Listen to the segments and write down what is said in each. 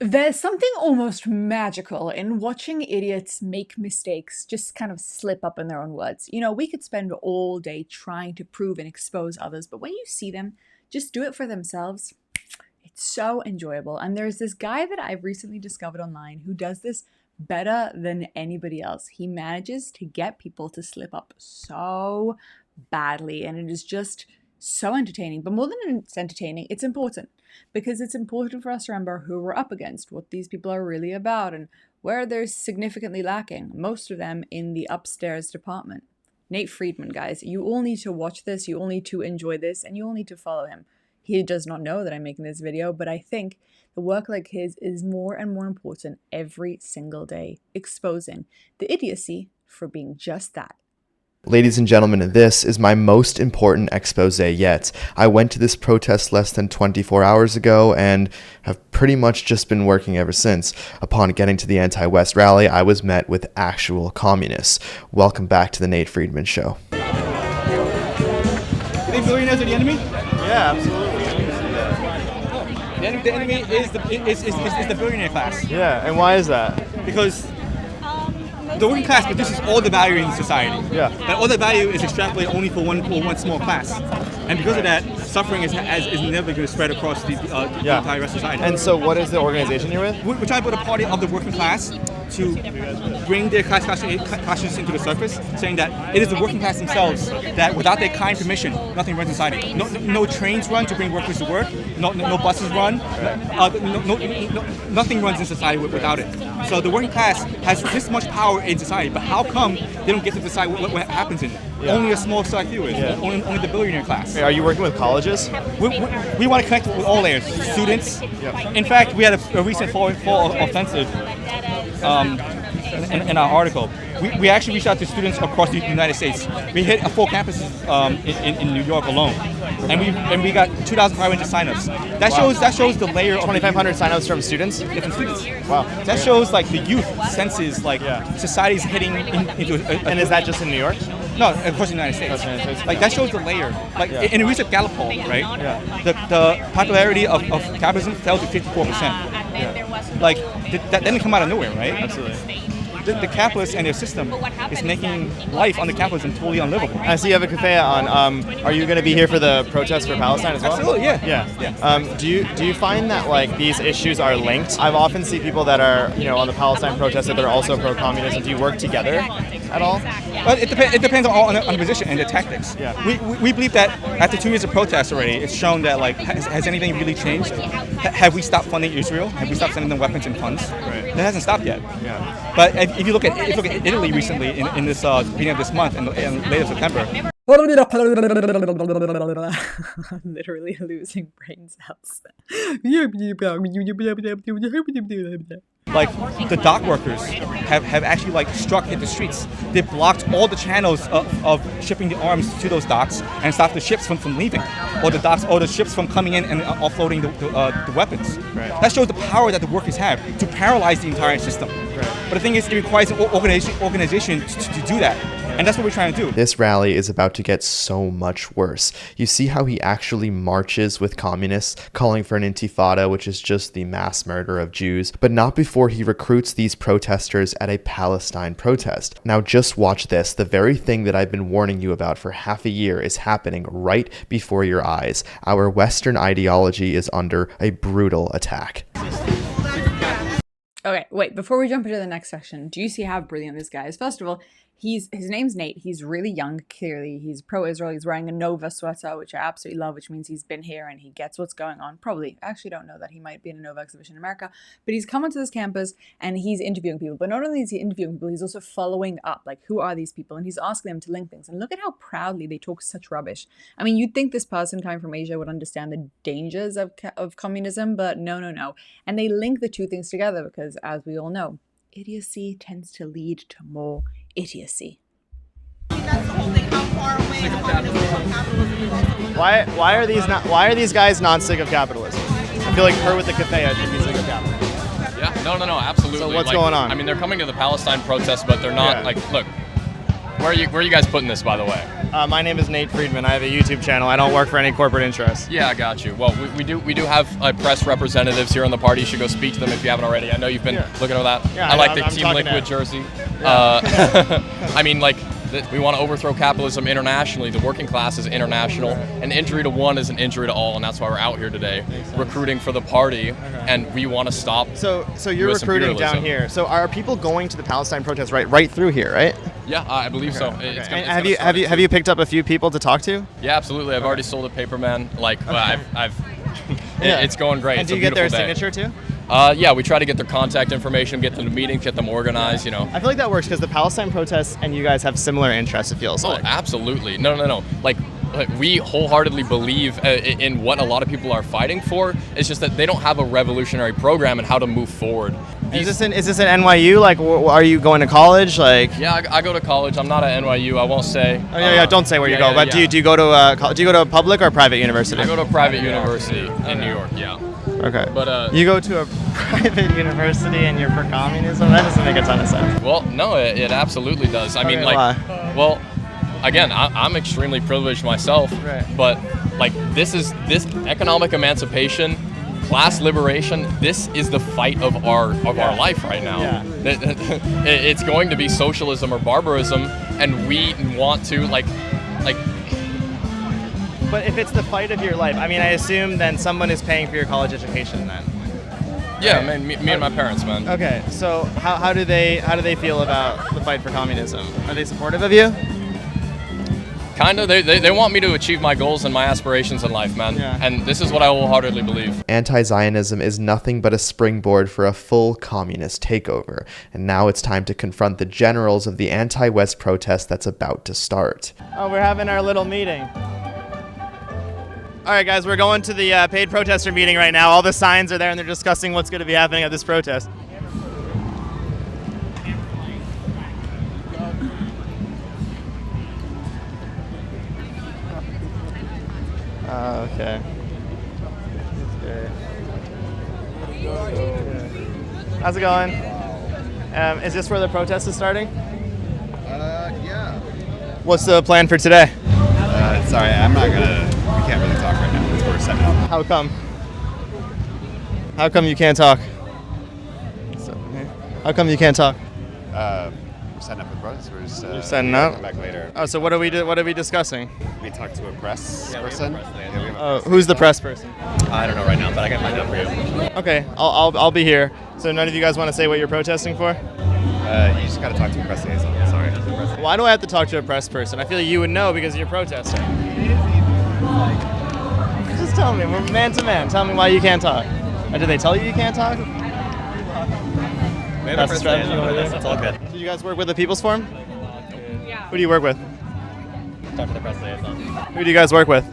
There's something almost magical in watching idiots make mistakes, just kind of slip up in their own words. You know, we could spend all day trying to prove and expose others, but when you see them just do it for themselves, it's so enjoyable. And there's this guy that I've recently discovered online who does this better than anybody else. He manages to get people to slip up so badly, and it is just so entertaining. But more than it's entertaining, it's important, because it's important for us to remember who we're up against, what these people are really about, and where they're significantly lacking, most of them in the upstairs department. Nate Friedman, guys, you all need to watch this, you all need to enjoy this, and you all need to follow him. He does not know that I'm making this video, but I think the work like his is more and more important every single day, exposing the idiocy for being just that. Ladies and gentlemen, this is my most important expose yet. I went to this protest less than 24 hours ago and have pretty much just been working ever since. Upon getting to the Anti-West rally, I was met with actual communists. Welcome back to the Nate Friedman Show. You think billionaires are the enemy? Yeah, absolutely. The enemy is the billionaire class. Yeah, and why is that? Because the working class produces all the value in society. Yeah. But all the value is extrapolated only for one small class. And because of that, suffering is never going to spread across the entire rest of society. And so what is the organization you're with? We're trying to put a party of the working class to bring their class into the surface, saying that it is the working class themselves that, without their kind permission, nothing runs in society. No trains run to bring workers to work. No buses run. Nothing runs in society without it. So the working class has this much power in society, but how come they don't get to decide what happens in it? Yeah. Only a small select few is. Yeah. Only the billionaire class. Are you working with colleges? We want to connect with all layers, students. Yeah. In fact, we had a recent fall offensive in our article. We actually reached out to students across the United States. We hit 4 campuses in New York alone, and we got 2,500 signups. That shows the layer of 2,500 signups from students. Yeah, from students. Wow. That shows like the youth senses like society's heading into. And is that just in New York? No, across the United States. Like that shows the layer. Like in a recent Gallup poll, right? Yeah. The popularity of capitalism fell to 54%. Yeah. Like that didn't come out of nowhere, right? Absolutely. The capitalists and their system is making life under capitalism totally unlivable. I see you have a kafaya on. Are you going to be here for the protest for Palestine as well? Absolutely, yeah. Yeah. Do you find that like these issues are linked? I've often seen people that are on the Palestine protest that they're also pro-communism. Do you work together at all? Well, it depends on the position and the tactics. Yeah. We believe that after 2 years of protests already, it's shown that like has anything really changed? Have we stopped funding Israel? Have we stopped sending them weapons and funds? Right. That hasn't stopped yet. Yeah. But if you look at Italy recently in this beginning of this month and later September. Literally losing brain cells. Like the dock workers have actually like struck in the streets. They blocked all the channels of shipping the arms to those docks and stopped the ships from leaving, or the ships from coming in and offloading the weapons. Right. That shows the power that the workers have to paralyze the entire system. Right. But the thing is, it requires an organization to do that. And that's what we're trying to do. This rally is about to get so much worse. You see how he actually marches with communists, calling for an intifada, which is just the mass murder of Jews, but not before he recruits these protesters at a Palestine protest. Now just watch this. The very thing that I've been warning you about for half a year is happening right before your eyes. Our Western ideology is under a brutal attack. Okay, wait, before we jump into the next section, do you see how brilliant this guy is? First of all, his name's Nate. He's really young, clearly. He's pro-Israel. He's wearing a Nova sweater, which I absolutely love, which means he's been here and he gets what's going on. Probably. I actually don't know that. He might be in a Nova exhibition in America. But he's come onto this campus and he's interviewing people. But not only is he interviewing people, he's also following up. Like, who are these people? And he's asking them to link things. And look at how proudly they talk such rubbish. I mean, you'd think this person coming from Asia would understand the dangers of communism, but no. And they link the two things together because, as we all know, idiocy tends to lead to more idiocy. That's the whole thing. How far away capitalism. Why are these guys not sick of capitalism? I feel like her with the cafe should be sick of capitalism. Yeah, no, absolutely. So what's going on? I mean, they're coming to the Palestine protest, but they're not look. Where are you guys putting this, by the way? My name is Nate Friedman. I have a YouTube channel. I don't work for any corporate interests. Yeah, I got you. Well, we do have press representatives here on the party. You should go speak to them if you haven't already. I know you've been looking at that. Yeah, I like the I'm Team talking Liquid to- jersey. I mean, like, we want to overthrow capitalism internationally. The working class is international. An injury to one is an injury to all, and that's why we're out here today, recruiting for the party, and we want to stop. So you're US recruiting imperialism. down here. So are people going to the Palestine protests right through here, right? Yeah, I believe so. Okay. It's And gonna have you picked up a few people to talk to? Yeah, absolutely. I've already sold a paper man. Like, it's going great. And It's do a you get their beautiful day. signature too? Yeah, we try to get their contact information, get them to meetings, get them organized, you know. I feel like that works because the Palestine protests and you guys have similar interests, it feels Oh, like. absolutely. No. Like, we wholeheartedly believe in what a lot of people are fighting for. It's just that they don't have a revolutionary program and how to move forward. Is this an NYU? Like, are you going to college? Like, Yeah, I go to college. I'm not at NYU. I won't say. oh, yeah, don't say where you yeah, go. But yeah. do you go to a public or private university? I go to a private university in New York. Yeah. Okay. But you go to a private university and you're for communism? That doesn't make a ton of sense. well, no, it absolutely does. I mean, Okay, like, why? well, again, I'm extremely privileged myself, Right. but like this economic emancipation, class liberation. This is the fight of our life right now. Yeah. It's going to be socialism or barbarism, and we want to like. But if it's the fight of your life, I mean, I assume then someone is paying for your college education then. Yeah, man, me and my parents, man. Okay, so how do they feel about the fight for communism? Are they supportive of you? Kind of. They want me to achieve my goals and my aspirations in life, man. Yeah. And this is what I wholeheartedly believe. Anti-Zionism is nothing but a springboard for a full communist takeover, and now it's time to confront the generals of the anti-West protest that's about to start. Oh, we're having our little meeting. All right, guys, we're going to the paid protester meeting right now. All the signs are there, and they're discussing what's going to be happening at this protest. Okay. How's it going? Is this where the protest is starting? Yeah. What's the plan for today? Sorry, we can't really talk right now because we're setting up. How come? How come you can't talk? How come you can't talk? We're setting up with brothers. We're just You're setting up? come back later. Oh, so what are we discussing? We talked to a press person. Yeah, we have a press Who's the press person? I don't know right now, but I can find out for you. Okay, I'll be here. So none of you guys want to say what you're protesting for? You just got to talk to a press liaison. Sorry. Why do I have to talk to a press person? I feel like you would know because you're protesting. Just tell me, we're man to man. Tell me why you can't talk. Or did they tell you can't talk? That's the strategy you want to do? That's all good. Do you guys work with the People's Forum? Yeah. Who do you work with? Talk to the press liaison. Who do you guys work with?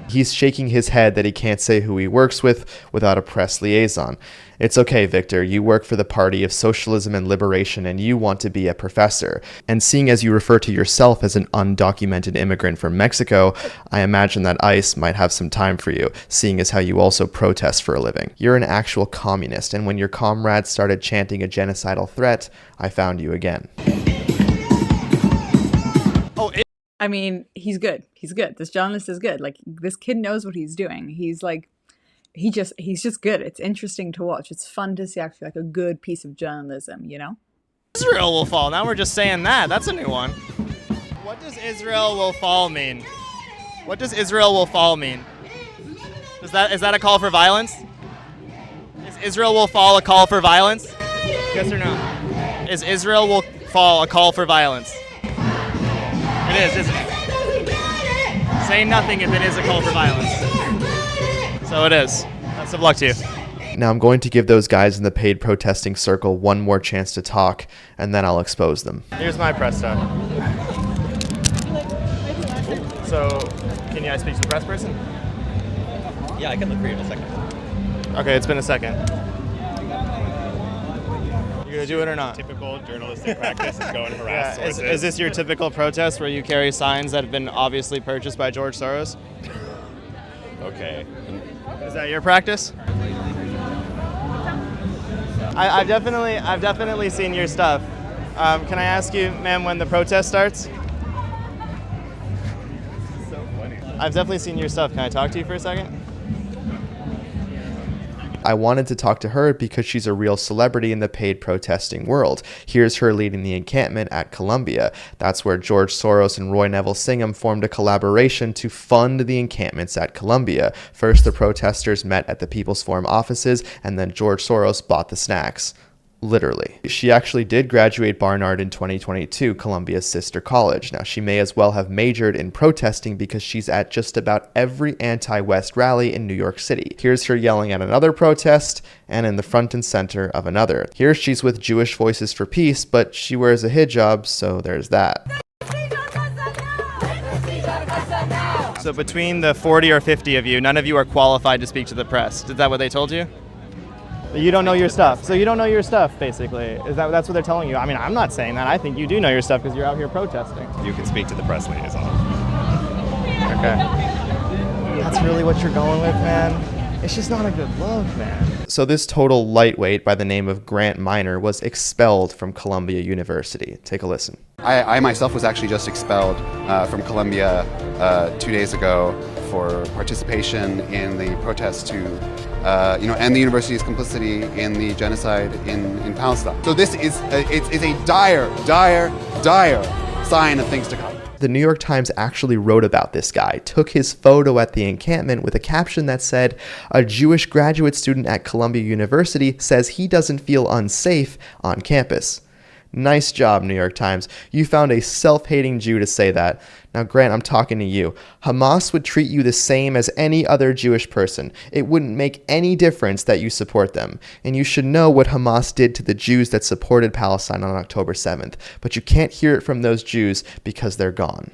He's shaking his head that he can't say who he works with without a press liaison. It's okay, Victor. You work for the Party of Socialism and Liberation, and you want to be a professor. And seeing as you refer to yourself as an undocumented immigrant from Mexico, I imagine that ICE might have some time for you, seeing as how you also protest for a living. You're an actual communist, and when your comrades started chanting a genocidal threat, I found you again. I mean, he's good. He's good. This journalist is good. Like, this kid knows what he's doing. He's like, he's just good. It's interesting to watch. It's fun to see actually like a good piece of journalism, you know? Israel will fall. Now we're just saying that. That's a new one. What does Israel will fall mean? What does Israel will fall mean? Is that a call for violence? Is Israel will fall a call for violence? Yes or no? Is Israel will fall a call for violence? It is, isn't it? Say nothing if it is a call for violence. So it is. Best of luck to you. Now I'm going to give those guys in the paid protesting circle one more chance to talk, and then I'll expose them. Here's my press stuff. So, can you guys speak to the press person? Yeah, I can look for you in a second. Okay, it's been a second. You gonna do it or not? Typical journalistic practice is go and harass Yeah, sources. is this your typical protest where you carry signs that have been obviously purchased by George Soros? Okay. Is that your practice? I've definitely seen your stuff. Can I ask you, ma'am, when the protest starts? I've definitely seen your stuff. Can I talk to you for a second? I wanted to talk to her because she's a real celebrity in the paid protesting world. Here's her leading the encampment at Columbia. That's where George Soros and Roy Neville Singham formed a collaboration to fund the encampments at Columbia. First, the protesters met at the People's Forum offices, and then George Soros bought the snacks. Literally. She actually did graduate Barnard in 2022, Columbia's sister college. Now, she may as well have majored in protesting because she's at just about every anti-West rally in New York City. Here's her yelling at another protest and in the front and center of another. Here she's with Jewish Voices for Peace, but she wears a hijab, so there's that. So between the 40 or 50 of you, none of you are qualified to speak to the press. Is that what they told you? You don't know your stuff. So you don't know your stuff, basically. That's what they're telling you? I mean, I'm not saying that. I think you do know your stuff because you're out here protesting. You can speak to the press liaison. Okay. That's really what you're going with, man? It's just not a good look, man. So this total lightweight by the name of Grant Minor was expelled from Columbia University. Take a listen. I myself was actually just expelled from Columbia 2 days ago for participation in the protest to end the university's complicity in the genocide in Palestine. So this is a dire sign of things to come. The New York Times actually wrote about this guy, took his photo at the encampment with a caption that said, "A Jewish graduate student at Columbia University says he doesn't feel unsafe on campus." Nice job, New York Times. You found a self-hating Jew to say that. Now, Grant, I'm talking to you. Hamas would treat you the same as any other Jewish person. It wouldn't make any difference that you support them. And you should know what Hamas did to the Jews that supported Palestine on October 7th. But you can't hear it from those Jews because they're gone.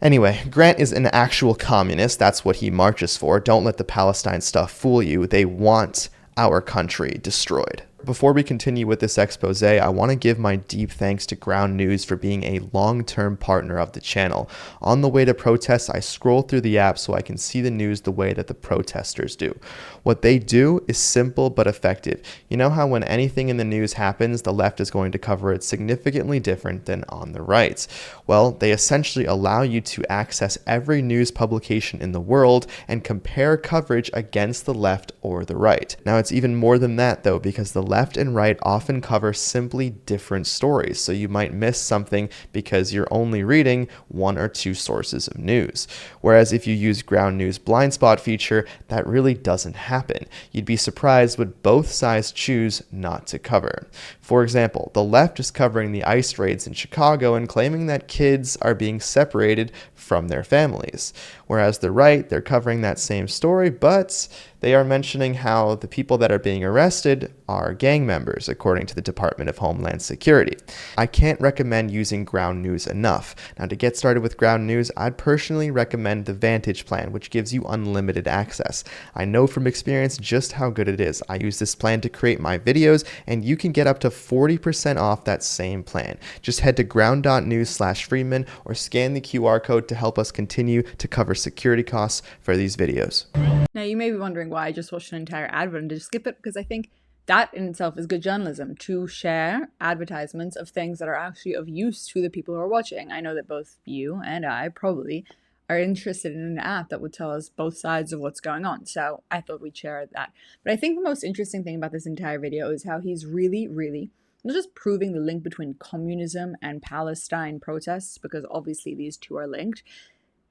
Anyway, Grant is an actual communist. That's what he marches for. Don't let the Palestine stuff fool you. They want our country destroyed. Before we continue with this expose, I want to give my deep thanks to Ground News for being a long-term partner of the channel. On the way to protests, I scroll through the app so I can see the news the way that the protesters do. What they do is simple but effective. You know how when anything in the news happens, the left is going to cover it significantly different than on the right? Well, they essentially allow you to access every news publication in the world and compare coverage against the left or the right. Now, it's even more than that, though, because the left and right often cover simply different stories, so you might miss something because you're only reading one or two sources of news. Whereas if you use Ground News blind spot feature, that really doesn't happen. You'd be surprised what both sides choose not to cover. For example, the left is covering the ICE raids in Chicago and claiming that kids are being separated from their families. Whereas the right, they're covering that same story, but they are mentioning how the people that are being arrested are gang members, according to the Department of Homeland Security. I can't recommend using Ground News enough. Now, to get started with Ground News, I'd personally recommend the Vantage plan, which gives you unlimited access. I know from experience just how good it is. I use this plan to create my videos, and you can get up to 40% off that same plan. Just head to ground.news/Friedman or scan the QR code to help us continue to cover security costs for these videos. Now, you may be wondering why I just watched an entire advert and just skip it, because I think that in itself is good journalism, to share advertisements of things that are actually of use to the people who are watching. I know that both you and I probably are interested in an app that would tell us both sides of what's going on, so I thought we'd share that. But I think the most interesting thing about this entire video is how he's really not just proving the link between communism and Palestine protests, because obviously these two are linked.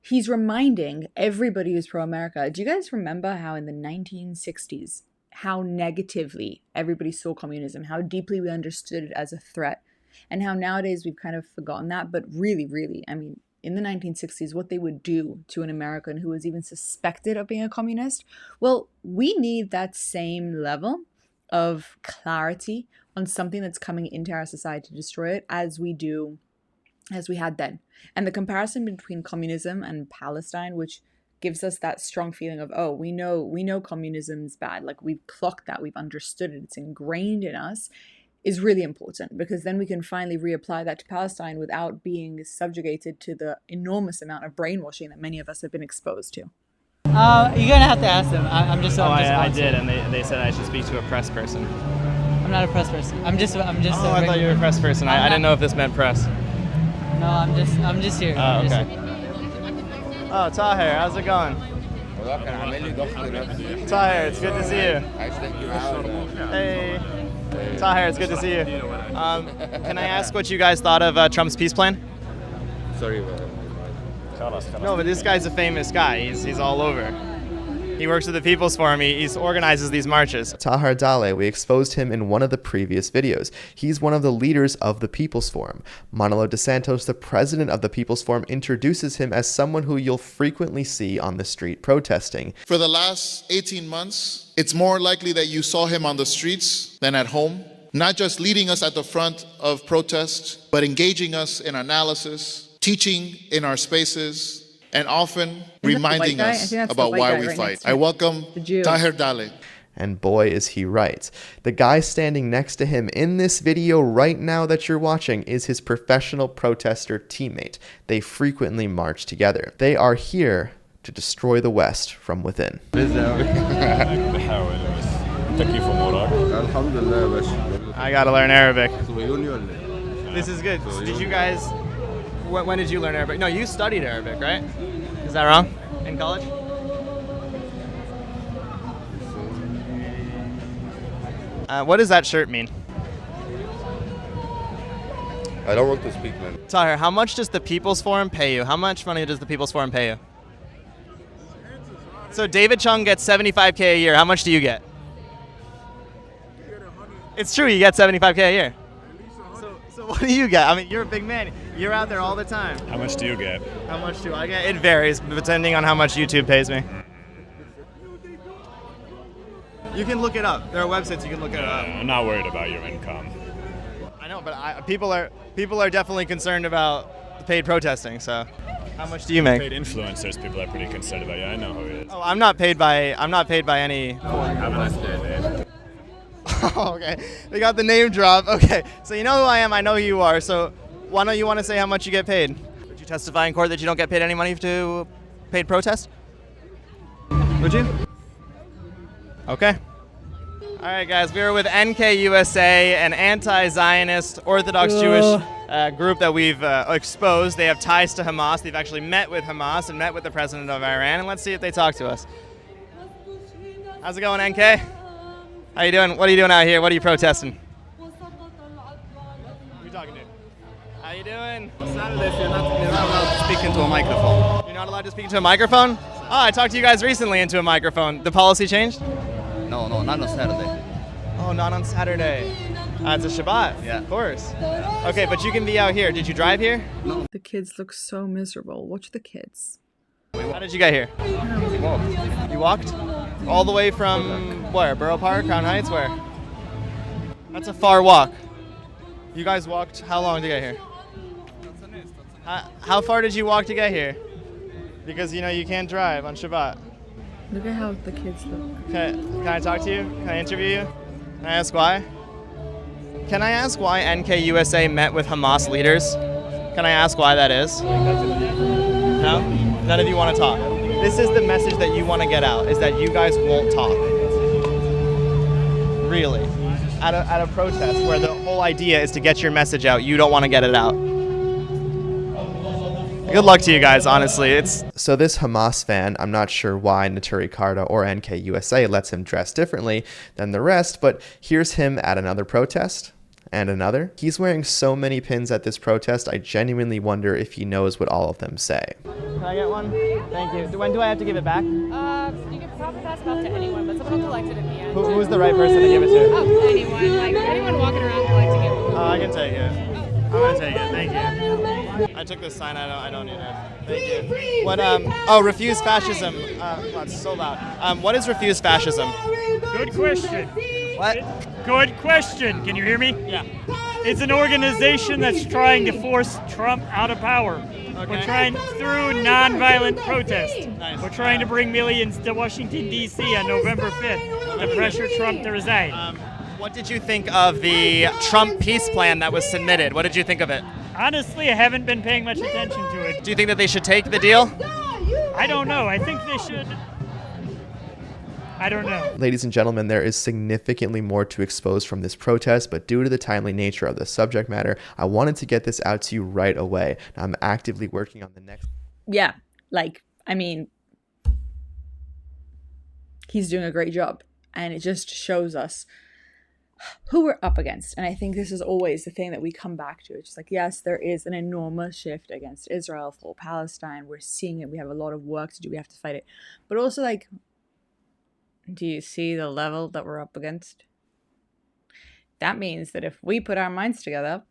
He's reminding everybody who's pro-America. Do you guys remember how in the 1960s, how negatively everybody saw communism, how deeply we understood it as a threat, and how nowadays we've kind of forgotten that? But really, I mean, in the 1960s, what they would do to an American who was even suspected of being a communist, well, we need that same level of clarity on something that's coming into our society to destroy it as we had then. And the comparison between communism and Palestine, which gives us that strong feeling of, oh, we know communism's bad, like we've clocked that, we've understood it, it's ingrained in us, is really important, because then we can finally reapply that to Palestine without being subjugated to the enormous amount of brainwashing that many of us have been exposed to. You're gonna have to ask them. I did, and they said I should speak to a press person. I'm not a press person. I'm just. Oh, I thought you were a press person. I didn't know if this meant press. No, I'm just here. Oh, okay. Oh, Tahir, how's it going? Tahir, it's good to see you. Hey. Tahir, it's good to see you. Can I ask what you guys thought of Trump's peace plan? Sorry. No, but this guy's a famous guy. He's all over. He works with the People's Forum. He organizes these marches. Tahir Dale, we exposed him in one of the previous videos. He's one of the leaders of the People's Forum. Manolo dos Santos, the president of the People's Forum, introduces him as someone who you'll frequently see on the street protesting. For the last 18 months, it's more likely that you saw him on the streets than at home, not just leading us at the front of protest, but engaging us in analysis, teaching in our spaces, and often reminding us about why we fight. I welcome Tahir Dale. And boy, is he right. The guy standing next to him in this video right now that you're watching is his professional protester teammate. They frequently march together. They are here to destroy the West from within. I gotta learn Arabic. This is good. Did you guys... When did you learn Arabic? No, you studied Arabic, right? Is that wrong? In college? What does that shirt mean? I don't want to speak, man. Tahir, how much does the People's Forum pay you? How much money does the People's Forum pay you? So David Chung gets $75K a year. How much do you get? It's true, you get $75K a year. So what do you get? I mean, you're a big man. You're out there all the time. How much do you get? How much do I get? It varies, depending on how much YouTube pays me. You can look it up. There are websites you can look it up. I'm not worried about your income. I know, but people are definitely concerned about the paid protesting. So, how much do you make? Paid influencers, people are pretty concerned about. Yeah, I know who it is. Oh, I'm not paid by any. Have a nice day, Dave. Oh, okay. We got the name drop. Okay, so you know who I am. I know who you are. So, why don't you want to say how much you get paid? Would you testify in court that you don't get paid any money to paid protest? Would you? Okay. All right, guys. We are with NKUSA, an anti-Zionist Orthodox Jewish group that we've exposed. They have ties to Hamas. They've actually met with Hamas and met with the president of Iran. And let's see if they talk to us. How's it going, NK? How you doing? What are you doing out here? What are you protesting? Who are you talking to? How you doing? Saturdays, you're not allowed to speak into a microphone. You're not allowed to speak into a microphone? Oh, I talked to you guys recently into a microphone. The policy changed? No, not on Saturday. Oh, not on Saturday. It's a Shabbat. Yeah. Of course. Okay, but you can be out here. Did you drive here? No. The kids look so miserable. Watch the kids. How did you get here? We walked. You walked? All the way from where? Borough Park, Crown Heights, where? That's a far walk. You guys walked how long to get here? How far did you walk to get here? Because you know you can't drive on Shabbat. Look at how the kids look. Can I talk to you? Can I interview you? Can I ask why? Can I ask why NKUSA met with Hamas leaders? Can I ask why that is? No? None of you want to talk. This is the message that you want to get out, is that you guys won't talk. Really. At a protest where the whole idea is to get your message out, you don't want to get it out. Good luck to you guys, honestly. So this Hamas fan, I'm not sure why Naturi Karta or NKUSA lets him dress differently than the rest, but here's him at another protest. And another. He's wearing so many pins at this protest, I genuinely wonder if he knows what all of them say. Can I get one? Thank you. When do I have to give it back? You can probably pass it off to anyone, but someone will collect it at the end. Who's the right person to give it to? Oh, anyone. Like, anyone walking around collecting it. Oh, I can take it. I'm going to take it. Thank you. I took this sign. I don't need it. Thank you. What, refuse fascism. Wow, it's so loud. What is refuse fascism? Good question. What? Good question. Can you hear me? Yeah. It's an organization that's trying to force Trump out of power. Okay. We're trying through nonviolent protest. Nice. We're trying to bring millions to Washington, D.C. on November 5th to pressure Trump to resign. What did you think of the Trump peace plan that was submitted? What did you think of it? Honestly, I haven't been paying much attention to it. Do you think that they should take the deal? I don't know. I think they should. I don't know. Ladies and gentlemen, there is significantly more to expose from this protest, but due to the timely nature of the subject matter, I wanted to get this out to you right away. I'm actively working on the next. Yeah, like I mean, he's doing a great job. And it just shows us who we're up against. And I think this is always the thing that we come back to. It's just like, yes, there is an enormous shift against Israel for Palestine. We're seeing it. We have a lot of work to do. We have to fight it. But also, like, do you see the level that we're up against? That means that if we put our minds together,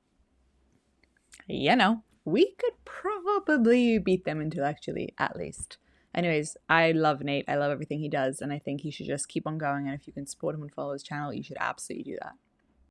you know, we could probably beat them intellectually, at least. Anyways, I love Nate. I love everything he does, and I think he should just keep on going. And if you can support him and follow his channel, you should absolutely do that.